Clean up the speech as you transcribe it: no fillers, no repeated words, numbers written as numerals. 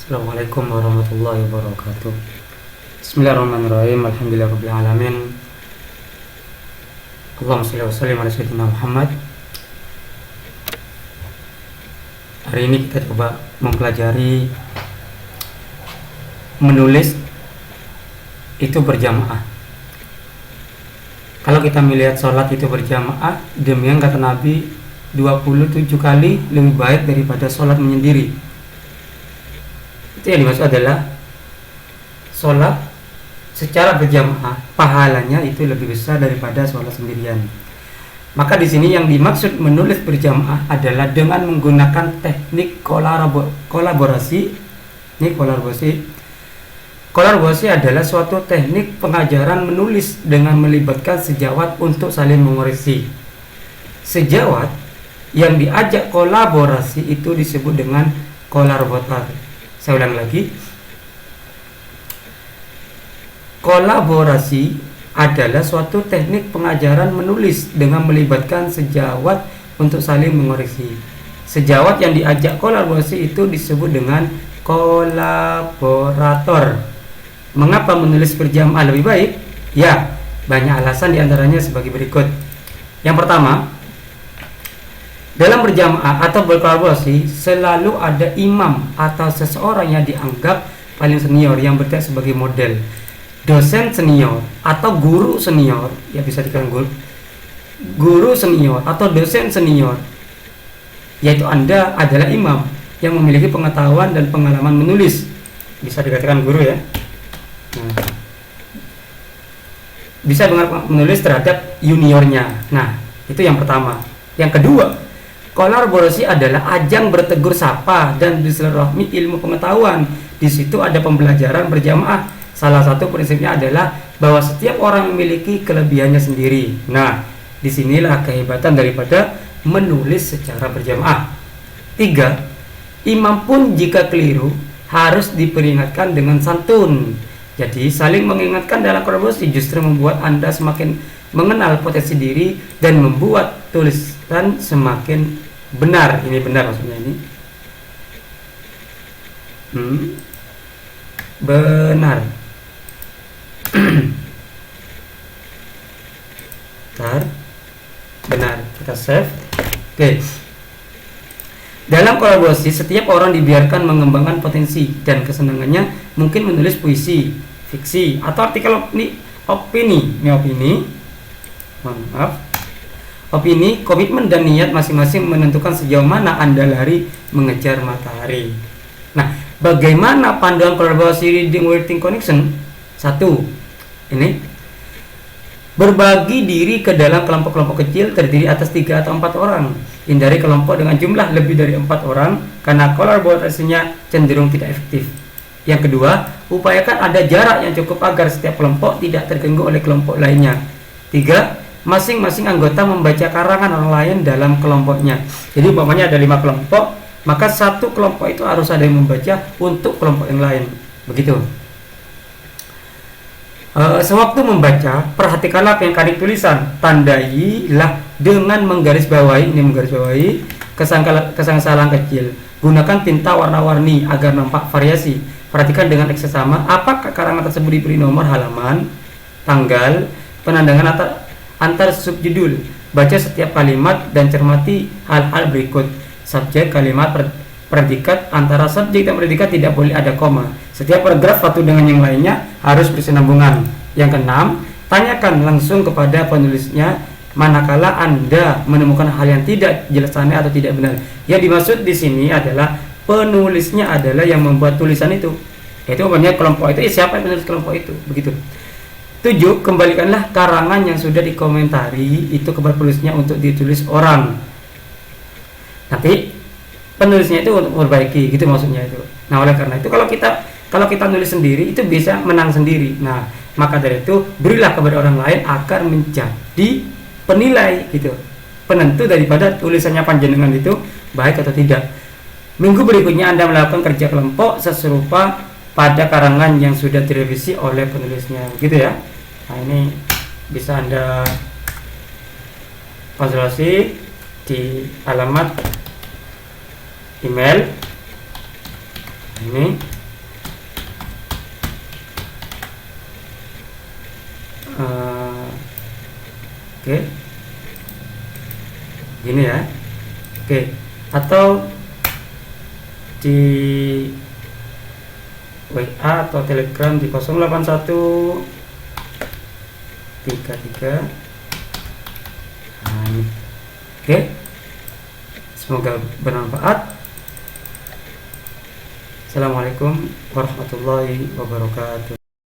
Assalamualaikum warahmatullahi wabarakatuh. Bismillahirrahmanirrahim. Alhamdulillahirabbil alamin. Allahumma shalli wa sallim ala sayyidina Muhammad. Hari ini kita coba mempelajari menulis itu berjamaah. Kalau kita melihat sholat itu berjamaah, demikian kata Nabi 27 kali lebih baik daripada sholat menyendiri. Itu yang dimaksud adalah sholat secara berjamaah, pahalanya itu lebih besar daripada sholat sendirian. Maka di sini yang dimaksud menulis berjamaah adalah dengan menggunakan teknik kolaborasi. Ini kolaborasi adalah suatu teknik pengajaran menulis dengan melibatkan sejawat untuk saling mengoreksi. Sejawat yang diajak kolaborasi itu disebut dengan kolaborator. Saya ulang lagi. Kolaborasi adalah suatu teknik pengajaran menulis dengan melibatkan sejawat untuk saling mengoreksi. Sejawat yang diajak kolaborasi itu disebut dengan kolaborator. Mengapa menulis berjamaah lebih baik? Ya, banyak alasan, diantaranya sebagai berikut. Yang pertama, dalam berjamaah atau berkolaborasi selalu ada imam atau seseorang yang dianggap paling senior yang bertindak sebagai model. Dosen senior atau guru senior, ya bisa dikatakan guru senior atau dosen senior, yaitu Anda adalah imam yang memiliki pengetahuan dan pengalaman menulis. Bisa dikatakan guru ya. Bisa menulis terhadap juniornya. Nah, itu yang pertama. Yang kedua, kolaborasi adalah ajang bertegur sapa dan bersilaturahmi ilmu pengetahuan. Di situ ada pembelajaran berjamaah. Salah satu prinsipnya adalah bahwa setiap orang memiliki kelebihannya sendiri. Nah, disinilah kehebatan daripada menulis secara berjamaah. 3. Imam pun jika keliru harus diperingatkan dengan santun. Jadi saling mengingatkan dalam kolaborasi justru membuat Anda semakin mengenal potensi diri dan membuat tulisan semakin benar. Ini benar maksudnya ini. Benar. Benar. Kita save. Oke. Dalam kolaborasi setiap orang dibiarkan mengembangkan potensi dan kesenangannya, mungkin menulis puisi, fiksi, atau artikel opini. Opini, komitmen dan niat masing-masing menentukan sejauh mana Anda lari mengejar matahari. Nah, bagaimana panduan kolaborasi reading writing connection? 1. Ini berbagi diri ke dalam kelompok-kelompok kecil terdiri atas 3 atau 4 orang. Hindari kelompok dengan jumlah lebih dari 4 orang karena kolaborasinya cenderung tidak efektif. Yang kedua, upayakan ada jarak yang cukup agar setiap kelompok tidak terganggu oleh kelompok lainnya. 3. Masing-masing anggota membaca karangan orang lain dalam kelompoknya. Jadi umpamanya ada 5 kelompok, maka satu kelompok itu harus ada yang membaca untuk kelompok yang lain. Begitu. Sewaktu membaca, perhatikanlah apa yang kali tulisan. Tandailah dengan menggarisbawahi kesalahan kecil. Gunakan tinta warna-warni agar nampak variasi. Perhatikan dengan seksama apakah karangan tersebut diberi nomor halaman, tanggal, penandangan antar subjudul. Baca setiap kalimat dan cermati hal-hal berikut. Subjek, kalimat, predikat. Antara subjek dan predikat tidak boleh ada koma. Setiap paragraf satu dengan yang lainnya harus bersinambungan. Yang keenam, tanyakan langsung kepada penulisnya manakala Anda menemukan hal yang tidak jelas aneh atau tidak benar. Yang dimaksud di sini adalah penulisnya adalah yang membuat tulisan itu. Yaitu umpamanya kelompok itu, siapa yang menulis kelompok itu, begitu. 7. Kembalikanlah karangan yang sudah dikomentari itu kepada penulisnya untuk ditulis orang. Nanti penulisnya itu untuk memperbaiki, gitu maksudnya itu. Nah, oleh karena itu kalau kita nulis sendiri itu bisa menang sendiri. Nah, maka dari itu berilah kepada orang lain agar menjadi penilai gitu, penentu daripada tulisannya panjenengan itu baik atau tidak. Minggu berikutnya Anda melakukan kerja kelompok seserupa pada karangan yang sudah direvisi oleh penulisnya, gitu ya. Nah, ini bisa Anda konsultasi di alamat email ini Oke, gini ya. Oke, atau di WA atau Telegram di 081 33. Nah, ini. Oke, semoga bermanfaat. Assalamualaikum warahmatullahi wabarakatuh.